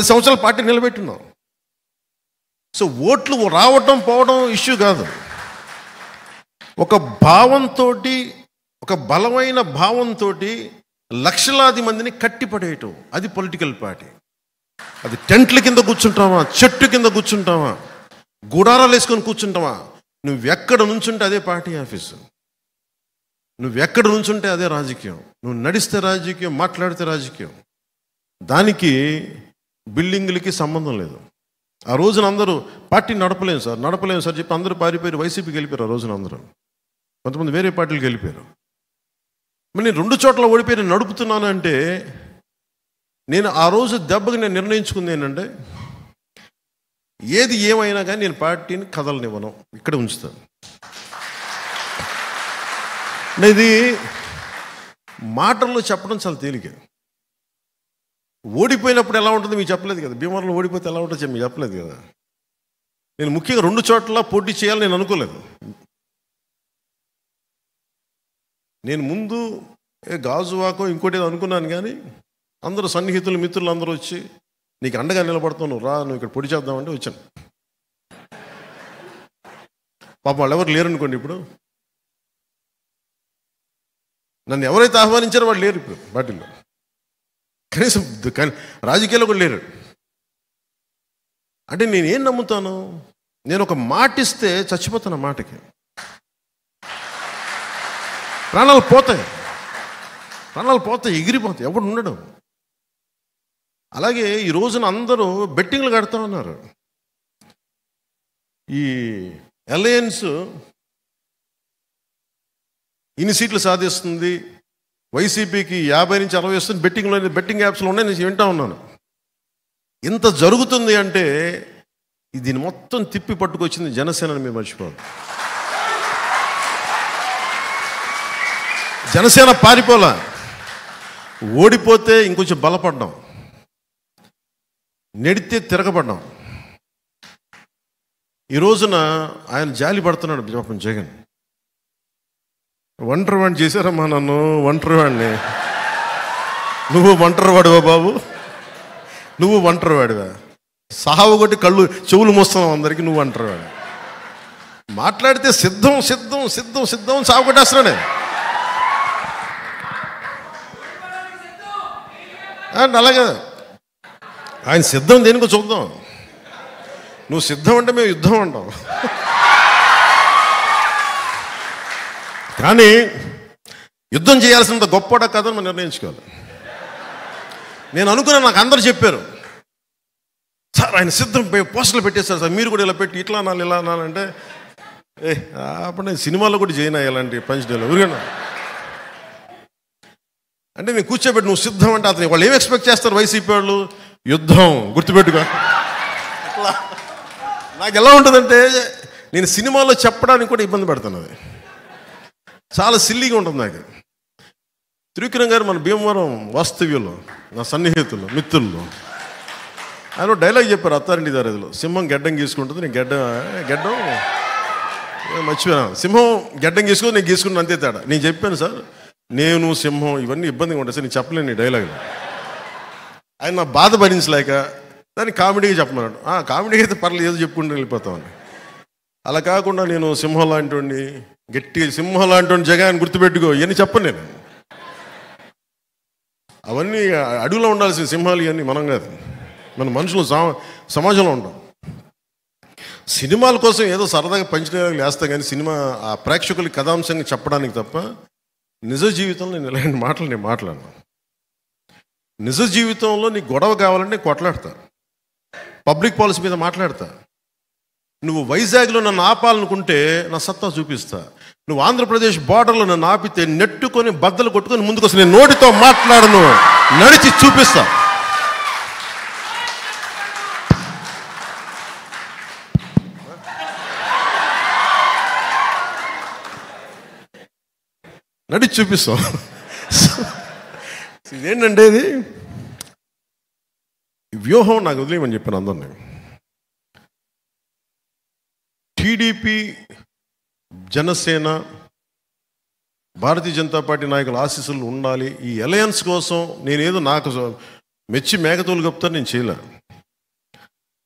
సంవత్సరాలు party నిలబెట్టున్నాం. So ఓట్లు రావటం పోవడం ఇష్యూ కాదు. ఒక భావంతో, ఒక బలమైన భావంతో లక్షలాది మందిని కట్టిపడేయటం, అది పొలిటికల్ పార్టీ. అది టెంట్ల కింద కూర్చుంటావా, చెట్టు కింద కూర్చుంటావా, గుడారాలు వేసుకొని కూర్చుంటావా, నువ్వెక్కడ నుంచుంటే అదే పార్టీ ఆఫీసు, నువ్వెక్కడ నుంచుంటే అదే రాజకీయం. నువ్వు నడిస్తే రాజకీయం, మాట్లాడితే రాజకీయం. దానికి బిల్డింగులకి సంబంధం లేదు. ఆ రోజున అందరూ పార్టీ నడపలేము సార్ చెప్పి అందరూ పారిపోయారు, వైసీపీకి వెళ్ళిపోయారు. ఆ రోజున అందరూ, కొంతమంది వేరే పార్టీలకు వెళ్ళిపోయారు. మరి నేను 2 చోట్ల ఓడిపోయి నేను నడుపుతున్నాను అంటే, నేను ఆ రోజు దెబ్బకి నేను నిర్ణయించుకుంది ఏంటంటే, ఏది ఏమైనా కానీ నేను పార్టీని కదలనివ్వను, ఇక్కడ ఉంచుతాను. ఇది మాటల్లో చెప్పడం చాలా తేలిక. ఓడిపోయినప్పుడు ఎలా ఉంటుందో మీకు చెప్పలేదు కదా, భీమవరంలో ఓడిపోతే ఎలా ఉంటుందో మీకు చెప్పలేదు కదా. నేను ముఖ్యంగా 2 చోట్ల పోటీ చేయాలని నేను అనుకోలేదు. నేను ముందు గాజువాకో ఇంకోటి ఏదో అనుకున్నాను, కానీ అందరూ సన్నిహితులు మిత్రులు అందరూ వచ్చి నీకు అండగా నిలబడతావు, నువ్వు రా, నువ్వు ఇక్కడ పొడి చేద్దామంటే వచ్చాను. పాపం వాళ్ళు ఎవరు లేరనుకోండి, ఇప్పుడు నన్ను ఎవరైతే ఆహ్వానించారో వాళ్ళు లేరు ఇప్పుడు పార్టీలో, కనీసం రాజకీయాల్లో కూడా లేరు. అంటే నేనేం నమ్ముతాను, నేను ఒక మాట ఇస్తే చచ్చిపోతాను, ఆ మాటకి ప్రాణాలు పోతాయి, ఎగిరిపోతాయి, ఎవడు ఉండడం. అలాగే ఈ రోజున అందరూ బెట్టింగ్లు కడతా ఉన్నారు. ఈ అలయన్స్ ఇన్ని సీట్లు సాధిస్తుంది, వైసీపీకి 50 నుంచి 60 వస్తుంది, బెట్టింగ్ యాప్స్లో ఉన్నాయి, నేను వింటా ఉన్నాను. ఇంత జరుగుతుంది అంటే దీన్ని మొత్తం తిప్పి పట్టుకొచ్చింది జనసేనని మీరు మర్చిపోవాలి. జనసేన పారిపోలా, ఓడిపోతే ఇంకొంచెం బలపడ్డాం, నెడితే తిరగబడ్డాం. ఈ రోజున ఆయన జాలి పడుతున్నాడు పాపం జగన్. ఒంటరి వాడిని చేశారమ్మా నన్ను, ఒంటరి వాడిని. నువ్వు ఒంటరి వాడివా బాబు, నువ్వు ఒంటరి వాడివా, సావు కొట్టి కళ్ళు చెవులు మోస్తున్నావు అందరికీ, నువ్వు ఒంటరి వాడు. మాట్లాడితే సిద్ధం సిద్ధం సిద్ధం సిద్ధం సావు కొట్టేస్తున్నాడే. అలాగే ఆయన సిద్ధం దేనికో చూద్దాం. నువ్వు సిద్ధం అంటే మేము యుద్ధం అంటాం. కానీ యుద్ధం చేయాల్సినంత గొప్పడా కాదని మనం నిర్ణయించుకోవాలి. నేను అనుకున్నాను, నాకు అందరూ చెప్పారు, సార్ ఆయన సిద్ధం పోస్టర్లు పెట్టేస్తారు సార్, మీరు కూడా ఇలా పెట్టి ఇట్లా అనాలి ఇలా అనాలంటే, అప్పుడు నేను సినిమాలో కూడా చేయను ఇలాంటి పంచడేలో ఊరికన్నా. అంటే నేను కూర్చోబెట్టి నువ్వు సిద్ధం అంటే అతను వాళ్ళు ఏం ఎక్స్పెక్ట్ చేస్తారు వైసీపీ వాళ్ళు, యుద్ధం గుర్తుపెట్టుకో. ఇట్లా నాకు ఎలా ఉంటుందంటే, నేను సినిమాలో చెప్పడానికి కూడా ఇబ్బంది పెడతాను, అది చాలా సిల్లీగా ఉంటుంది నాకు. త్రివిక్రమ్ గారు మన భీమవరం వాస్తవ్యంలో నా సన్నిహితులు మిత్రులు ఆయన డైలాగ్ చెప్పారు, అత్తారింటి దారేదిలో, సింహం గెడ్డం గీసుకుంటుంది, నేను గెడ్డం మర్చిపోయాను, సింహం గెడ్డం గీసుకొని నేను గీసుకున్నాను, అంతే తేడా. నేను చెప్పాను సార్, నేను సింహం ఇవన్నీ ఇబ్బందిగా ఉంటాయి సార్, నేను చెప్పలేను ఈ డైలాగులు. ఆయన నా బాధ భరించలేక దాన్ని కామెడీగా చెప్పమన్నాడు. కామెడీగా అయితే పర్లేదు, ఏదో చెప్పుకుంటూ వెళ్ళిపోతామని. అలా కాకుండా నేను సింహం లాంటి వాడిని, గట్టిగా సింహం లాంటి వాడిని జగన్ గుర్తుపెట్టుకో ఇవన్నీ చెప్పను నేను. అవన్నీ అడవిలో ఉండాల్సిన సింహాలు ఇవన్నీ మనం కాదు, మన మనుషులు సమాజంలో ఉంటాం. సినిమాల కోసం ఏదో సరదాగా పంచడానికి వేస్తాం, కానీ సినిమా ఆ ప్రేక్షకులకి కథాంశంగా చెప్పడానికి తప్ప నిజ జీవితంలో నేను ఇలాంటి మాటలు నేను మాట్లాడను. నిజ జీవితంలో నీకు గొడవ కావాలంటే నేను కొట్లాడతా, పబ్లిక్ పాలసీ మీద మాట్లాడతా. నువ్వు వైజాగ్లో నన్ను ఆపాలనుకుంటే నా సత్తా చూపిస్తా. నువ్వు ఆంధ్రప్రదేశ్ బార్డర్లో నన్ను ఆపితే నెట్టుకొని బద్దలు కొట్టుకొని ముందుకు వస్తే నేను నోటితో మాట్లాడను, నడిచి చూపిస్తా. నడిచి చూపిస్తాం. ఇదేంటంటే ఇది వ్యూహం నాకు వదిలేయమని చెప్పాను అందరినీ. టీడీపీ, జనసేన, భారతీయ జనతా పార్టీ నాయకుల ఆశీస్సులు ఉండాలి. ఈ అలయన్స్ కోసం నేనేదో నాకు మెచ్చి మేకతోలు కప్తాను నేను చేయలే.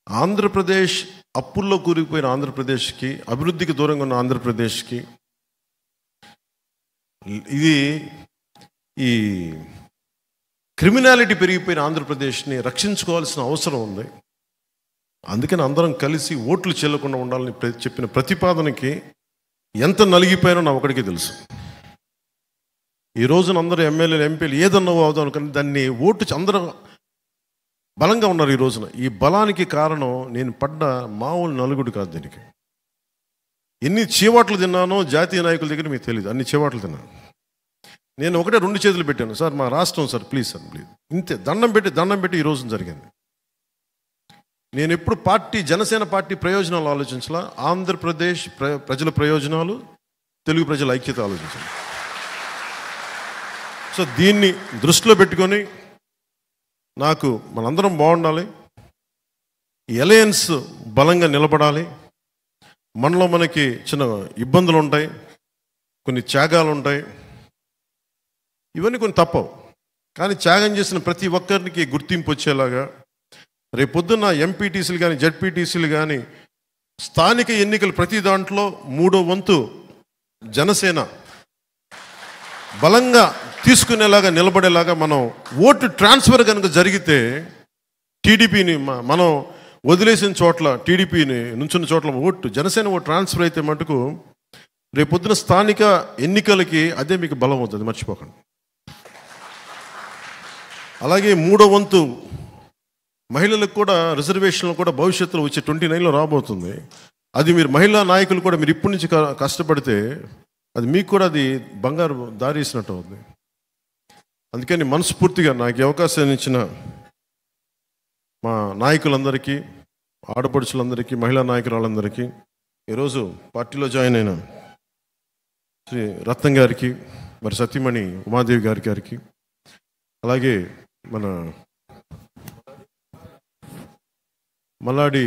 ఆంధ్రప్రదేశ్ అప్పుల్లో కూరుకుపోయిన ఆంధ్రప్రదేశ్కి, అభివృద్ధికి దూరంగా ఉన్న ఆంధ్రప్రదేశ్కి, ఇది ఈ క్రిమినాలిటీ పెరిగిపోయిన ఆంధ్రప్రదేశ్ని రక్షించుకోవాల్సిన అవసరం ఉంది. అందుకని అందరం కలిసి ఓట్లు చెల్లకుండా ఉండాలని చెప్పిన ప్రతిపాదనకి ఎంత నలిగిపోయినా నా ఒకడికి తెలుసు. ఈ రోజున అందరూ ఎమ్మెల్యేలు, ఎంపీలు ఏదన్నా అవుదాం అనుకుని దాన్ని ఓటు అందరూ బలంగా ఉన్నారు ఈ రోజున. ఈ బలానికి కారణం నేను పడ్డ మామూలు నలుగుడు కాదు. దీనికి ఎన్ని చీవాట్లు తిన్నానో జాతీయ నాయకుల దగ్గర మీకు తెలియదు. అన్ని చీవాట్లు తిన్నాను. నేను ఒకటే 2 చేతులు పెట్టాను, సార్ మా రాష్ట్రం సార్ ప్లీజ్ సార్ ప్లీజ్, ఇంతే. దండం పెట్టి ఈ రోజున జరిగింది. నేను ఎప్పుడు జనసేన పార్టీ ప్రయోజనాలు ఆలోచించాలా, ఆంధ్రప్రదేశ్ ప్రజల ప్రయోజనాలు, తెలుగు ప్రజల ఐక్యత ఆలోచించాలి. సో దీన్ని దృష్టిలో పెట్టుకొని నాకు మనందరం బాగుండాలి, అలయన్స్ బలంగా నిలబడాలి. మనలో మనకి చిన్న ఇబ్బందులు ఉంటాయి, కొన్ని త్యాగాలు ఉంటాయి, ఇవన్నీ కొన్ని తప్పవు. కానీ త్యాగం చేసిన ప్రతి ఒక్కరికి గుర్తింపు వచ్చేలాగా రేపొద్దున్న ఎంపీటీసీలు కానీ, జడ్పీటీసీలు కానీ, స్థానిక ఎన్నికలు ప్రతి దాంట్లో 3వ వంతు జనసేన బలంగా తీసుకునేలాగా నిలబడేలాగా మనం ఓటు ట్రాన్స్ఫర్ కనుక జరిగితే టీడీపీని మనం వదిలేసిన చోట్ల, టీడీపీని నుంచున్న చోట్ల జనసేన ఓటు ట్రాన్స్ఫర్ అయితే మటుకు రేపొద్దున స్థానిక ఎన్నికలకి అదే మీకు బలం అవుతుంది, మర్చిపోకండి. అలాగే 3వ వంతు మహిళలకు కూడా రిజర్వేషన్లు కూడా భవిష్యత్తులో వచ్చే 29లో రాబోతుంది. అది మీరు మహిళా నాయకులు కూడా మీరు ఇప్పటి నుంచి కష్టపడితే అది మీకు కూడా అది బంగారు దారి వేసినట్టు అవుతుంది. అందుకని మనస్ఫూర్తిగా నాకు అవకాశం ఇచ్చిన మా నాయకులందరికీ, ఆడపడుచులందరికీ, మహిళా నాయకురాలందరికీ, ఈరోజు పార్టీలో జాయిన్ అయిన శ్రీ రత్నం గారికి, మరి సతీమణి ఉమాదేవి గారికి, అలాగే మన మల్లాడి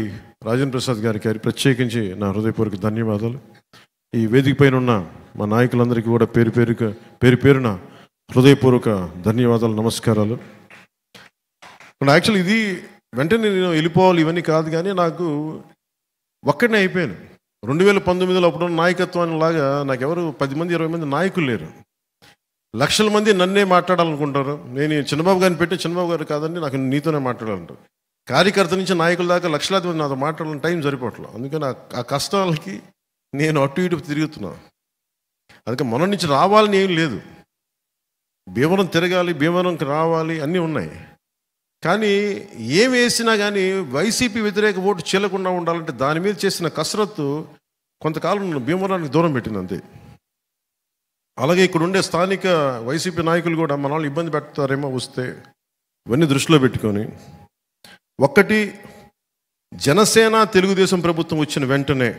రాజేంద్ర ప్రసాద్ గారికి ప్రత్యేకించి నా హృదయపూర్వక ధన్యవాదాలు. ఈ వేదిక పైన ఉన్న మా నాయకులందరికీ కూడా పేరున హృదయపూర్వక ధన్యవాదాలు, నమస్కారాలు. యాక్చువల్లీ ఇది వెంటనే నేను వెళ్ళిపోవాలి ఇవన్నీ కాదు, కానీ నాకు ఒక్కడనే అయిపోయాను. 2019లో అప్పుడు నాయకత్వాన్ని లాగా నాకు ఎవరు 10 మంది 20 మంది నాయకులు లేరు. లక్షల మంది నన్నే మాట్లాడాలనుకుంటారు. నేను చంద్రబాబు గారిని పెట్టి, చంద్రబాబు గారు కాదండి నాకు నీతోనే మాట్లాడాలంటారు. కార్యకర్త నుంచి నాయకుల దాకా లక్షలాది మంది నాతో మాట్లాడాలని టైం సరిపోవట్లేదు. అందుకని ఆ కష్టాలకి నేను అటు ఇటు తిరుగుతున్నాను. అందుకే మన నుంచి రావాలని ఏం లేదు, భీమవరం తిరగాలి, భీమవరంకి రావాలి, అన్నీ ఉన్నాయి. కానీ ఏం వేసినా కానీ వైసీపీ వ్యతిరేక ఓటు చెల్లకుండా ఉండాలంటే దాని మీద చేసిన కసరత్తు కొంతకాలం భీమవరానికి దూరం పెట్టింది అంతే. అలాగే ఇక్కడ ఉండే స్థానిక వైసీపీ నాయకులు కూడా మన వాళ్ళు ఇబ్బంది పెడతారేమో వస్తే ఇవన్నీ దృష్టిలో పెట్టుకొని, ఒక్కటి జనసేన తెలుగుదేశం ప్రభుత్వం వచ్చిన వెంటనే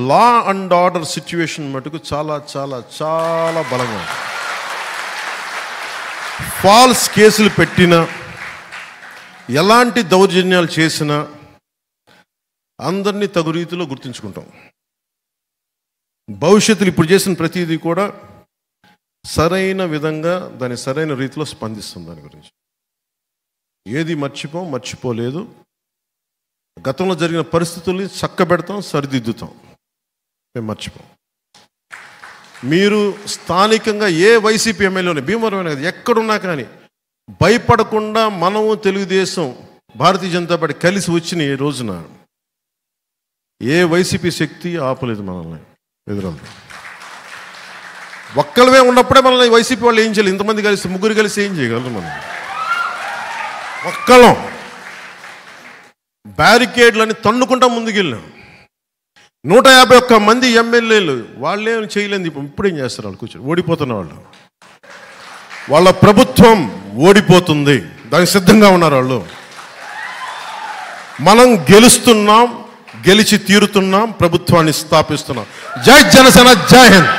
లా అండ్ ఆర్డర్ సిచ్యువేషన్ మటుకు చాలా చాలా చాలా బలంగా, ఫాల్స్ కేసులు పెట్టినా, ఎలాంటి దౌర్జన్యాలు చేసినా అందరినీ తగు రీతిలో గుర్తించుకుంటాం. భవిష్యత్తులో ఇప్పుడు చేసిన ప్రతిదీ కూడా సరైన విధంగా దాని సరైన రీతిలో స్పందిస్తుంది. దాని గురించి ఏది మర్చిపోలేదు. గతంలో జరిగిన పరిస్థితుల్ని చక్కబెడతాం, సరిదిద్దుతాం, మేము మర్చిపోం. మీరు స్థానికంగా ఏ వైసీపీ ఎమ్మెల్యేనే, భీమవరం కదా, ఎక్కడున్నా కానీ భయపడకుండా మనము తెలుగుదేశం, భారతీయ జనతా పార్టీ కలిసి వచ్చిన ఈ రోజున ఏ వైసీపీ శక్తి ఆపలేదు మనల్ని. ఎదురదు ఒక్కళ్ళవే ఉన్నప్పుడే మనల్ని వైసీపీ వాళ్ళు ఏం చేయాలి, ఇంతమంది కలిసి, ముగ్గురు కలిసి ఏం చేయగలరు? మనం ఒక్కళ్ళం బ్యారికేడ్లని తన్నుకుంటా ముందుకెళ్ళాం. 151 మంది ఎమ్మెల్యేలు వాళ్ళేం చేయలేదు. ఇప్పుడేం చేస్తారు? వాళ్ళు కూర్చొని ఓడిపోతున్న వాళ్ళు, వాళ్ళ ప్రభుత్వం ఓడిపోతుంది, దానికి సిద్ధంగా ఉన్నారు వాళ్ళు. మనం గెలుస్తున్నాం, గెలిచి తీరుతున్నాం, ప్రభుత్వాన్ని స్థాపిస్తున్నాం. జై జనసేన, జై హింద్.